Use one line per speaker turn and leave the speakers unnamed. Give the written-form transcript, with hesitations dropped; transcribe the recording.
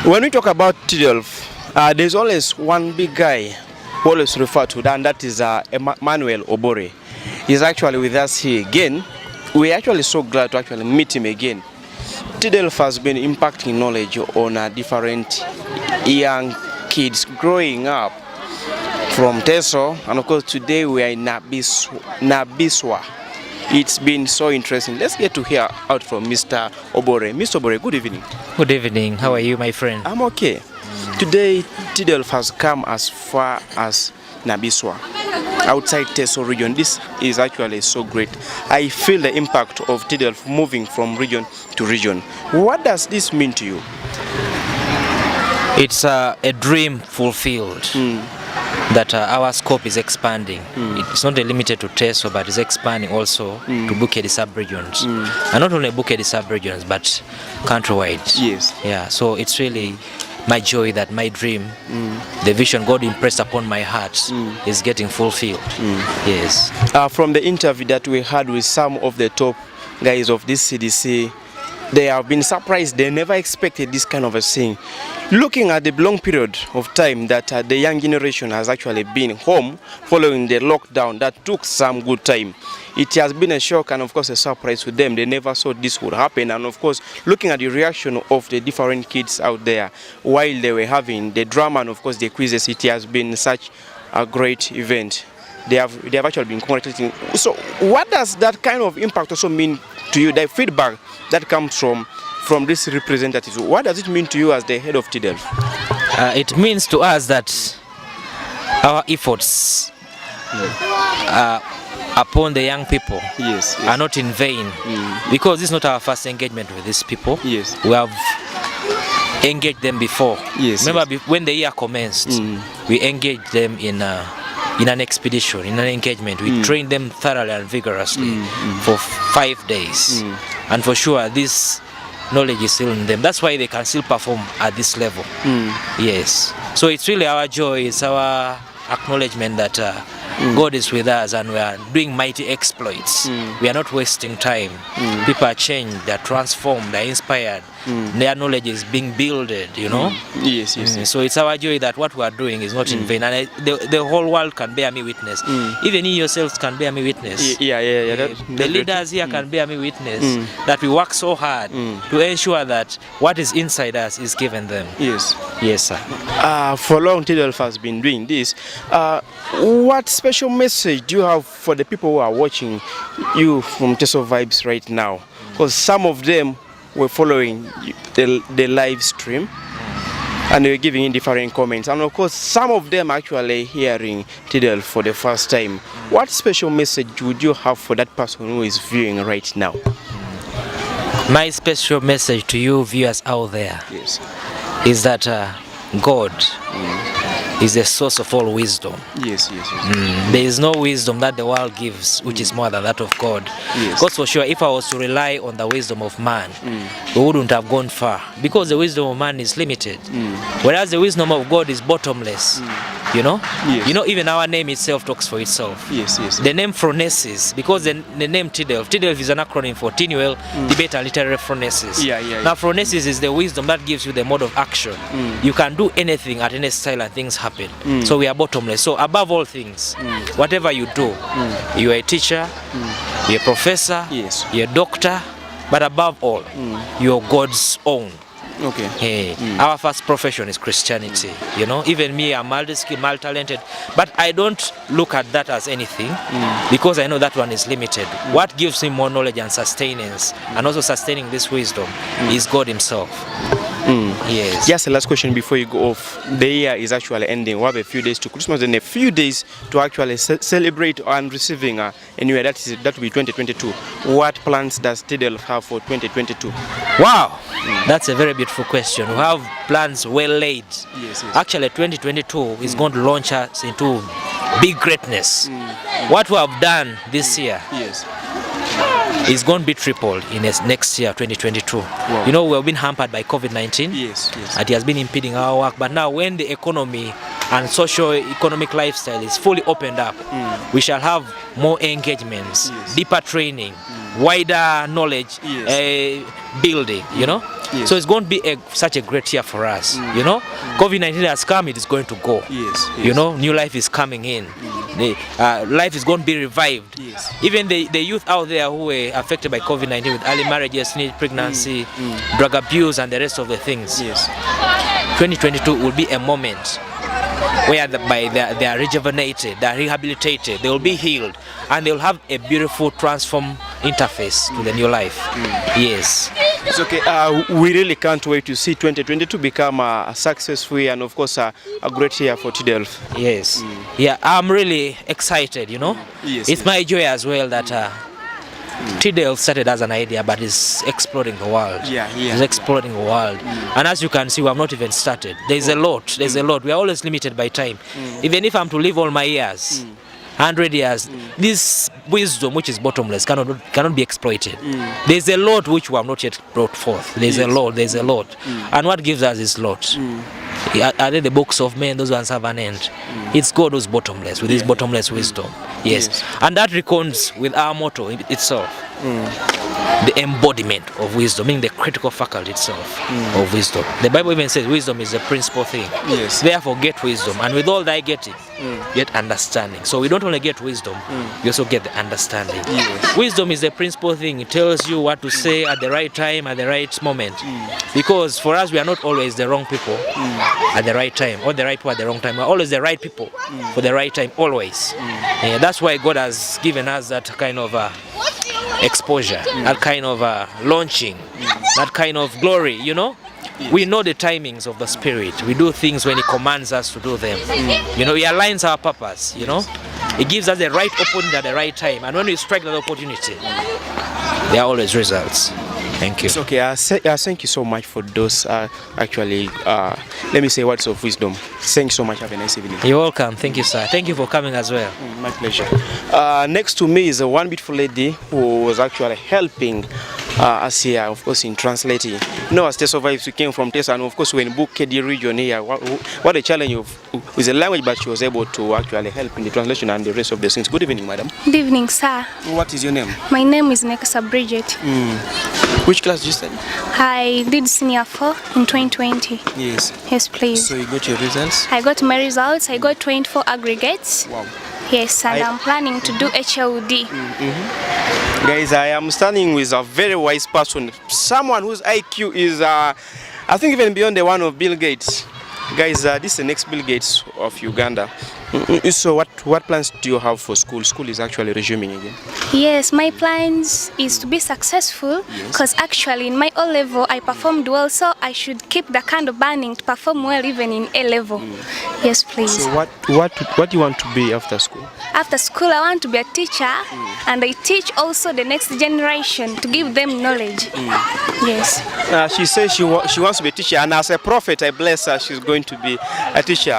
When we talk about TDELF, there's always one big guy who always referred to that, and that is Manuel Obore. He's actually with us here again. We're actually so glad to actually meet him again. TDELF has been impacting knowledge on different young kids growing up from Teso, and of course today we are in Nabiswa. It's been so interesting. Let's get to hear out from Mr. Obore. Mr. Obore, good evening.
Good evening. How are you, my friend?
I'm okay. Today, TDELF has come as far as Nabiswa, outside Teso region. This is actually so great. I feel the impact of TDELF moving from region to region. What does this mean to you?
It's a dream fulfilled. That our scope is expanding. It's not limited to Teso, but it's expanding also to Bukedi sub-regions. And not only Bukedi sub-regions, but countrywide.
Yes.
Yeah, so it's really my joy that my dream, the vision God impressed upon my heart is getting fulfilled. Yes.
From the interview that we had with some of the top guys of this CDC, they have been surprised. They never expected this kind of a thing. Looking at the long period of time that the young generation has actually been home following the lockdown that took some good time, it has been a shock and of course a surprise to them. They never thought this would happen, and of course looking at the reaction of the different kids out there while they were having the drama and of course the quizzes, it has been such a great event. They have actually been congratulating. So what does that kind of impact also mean to you, the feedback that comes from these representatives? What does it mean to you as the head of TDELF?
It means to us that our efforts upon the young people are not in vain, because this is not our first engagement with these people.
Yes.
We have engaged them before.
Yes.
Remember, when the year commenced, we engaged them in an expedition, in an engagement. We trained them thoroughly and vigorously for 5 days. And for sure, this knowledge is still in them. That's why they can still perform at this level. Yes. So it's really our joy, it's our acknowledgement that God is with us and we are doing mighty exploits. We are not wasting time. People are changed, they are transformed, they are inspired. Their knowledge is being builded, you know.
Yes.
So it's our joy that what we are doing is not in vain, and the whole world can bear me witness. Even you yourselves can bear me witness. The leaders here can bear me witness that we work so hard to ensure that what is inside us is given them.
Yes,
sir.
For long, TDELF has been doing this. What special message do you have for the people who are watching you from Teso Vibes right now? Because some of them were following the live stream and they were giving in different comments, and of course some of them actually hearing TDELF for the first time. What special message would you have for that person who is viewing right now?
My special message to you viewers out there is that God is the source of all wisdom.
Yes.
There is no wisdom that the world gives which is more than that of God. Because for sure, if I was to rely on the wisdom of man, we wouldn't have gone far, because the wisdom of man is limited, whereas the wisdom of God is bottomless. You know? You know, even our name itself talks for itself. The name Phronesis, because the name TDELF is an acronym for Tinuel, Debate and Literary Phronesis. Now Phronesis is the wisdom that gives you the mode of action. You can do anything at any style and things happen. So we are bottomless. So above all things, whatever you do, you are a teacher, you're a professor, you're a doctor, but above all, you're God's own. Our first profession is Christianity. You know, even me, I'm multi-skilled, multi-talented, but I don't look at that as anything, because I know that one is limited. What gives me more knowledge and sustenance, and also sustaining this wisdom, is God himself. Yes.
Just the last question before you go off. The year is actually ending. We have a few days to Christmas and a few days to actually celebrate and receiving anyway, that will be 2022. What plans does TDELF have for 2022?
Wow, that's a very beautiful question. We have plans well laid. Actually 2022 is going to launch us into big greatness. What we have done this year is going to be tripled in next year, 2022. You know, we have been hampered by COVID-19. And it has been impeding our work. But now when the economy and socio-economic lifestyle is fully opened up, we shall have more engagements, deeper training, wider knowledge, building, you know.
Yes.
So it's going to be such a great year for us, you know. COVID-19 has come, it is going to go.
Yes.
You know, new life is coming in. Life is going to be revived.
Yes.
Even the youth out there who were affected by COVID-19 with early marriages, teenage pregnancy, drug abuse, and the rest of the things.
Yes.
2022 will be a moment where they are rejuvenated, they are rehabilitated, they will be healed, and they will have a beautiful transform interface to the new life. Yes.
It's okay. We really can't wait to see 2022 become a successful year, and of course a great year for TDELF.
Yes. Yeah, I'm really excited, you know.
Yes,
It's
yes.
my joy as well that TDELF started as an idea, but it's exploding the world. It's exploding the world. And as you can see, we have not even started. There's a lot. There's a lot. We are always limited by time. Even if I'm to live all my years, 100 years, this wisdom, which is bottomless, cannot be exploited. There's a lot which we have not yet brought forth. There's a lot. There's a lot. And what gives us is lot. Are they the books of men? Those ones have an end. It's God who's bottomless, with his bottomless wisdom. Yes. And that reckons with our motto itself. The embodiment of wisdom, meaning the critical faculty itself of wisdom. The Bible even says wisdom is the principal thing.
Yes.
Therefore get wisdom, and with all thy getting, get understanding. So we don't only get wisdom, we also get the understanding.
Yes.
Wisdom is the principal thing. It tells you what to say at the right time, at the right moment. Because for us, we are not always the wrong people at the right time, or the right people at the wrong time. We're always the right people for the right time, always. Yeah, that's why God has given us that kind of exposure, that kind of launching, that kind of glory, you know. We know the timings of the Spirit. We do things when He commands us to do them. You know, He aligns our purpose, you know. He gives us the right opportunity at the right time. And when we strike that opportunity, there are always results. Thank you.
It's okay. Thank you so much for those, let me say words of wisdom. Thank you so much. Have a nice evening.
You're welcome. Thank you, sir. Thank you for coming as well.
My pleasure. Next to me is a one beautiful lady who was actually helping us here, of course, in translating. You know, as Tessa Vibes, we came from Tessa, and of course, when book KD region here, what a challenge with the language, but she was able to actually help in the translation and the rest of the things. Good evening, madam.
Good evening, sir.
What is your name?
My name is Nekasa Bridget.
Which class did you study?
I did senior 4 in 2020.
Yes.
Yes, please.
So you got your results?
I got my results. I got 24 aggregates.
Wow.
Yes, and I'm planning to do HLD.
Guys, I am standing with a very wise person, someone whose IQ is, I think, even beyond the one of Bill Gates. Guys, this is the next Bill Gates of Uganda. So what plans do you have for school? School is actually resuming again.
Yes, my plans is to be successful because actually in my O level I performed well, so I should keep the candle burning to perform well even in A level. Yes, please.
So what do you want to be after school?
After school I want to be a teacher and I teach also the next generation to give them knowledge. Yes.
She says she wants to be a teacher, and as a prophet I bless her, she's going to be a teacher.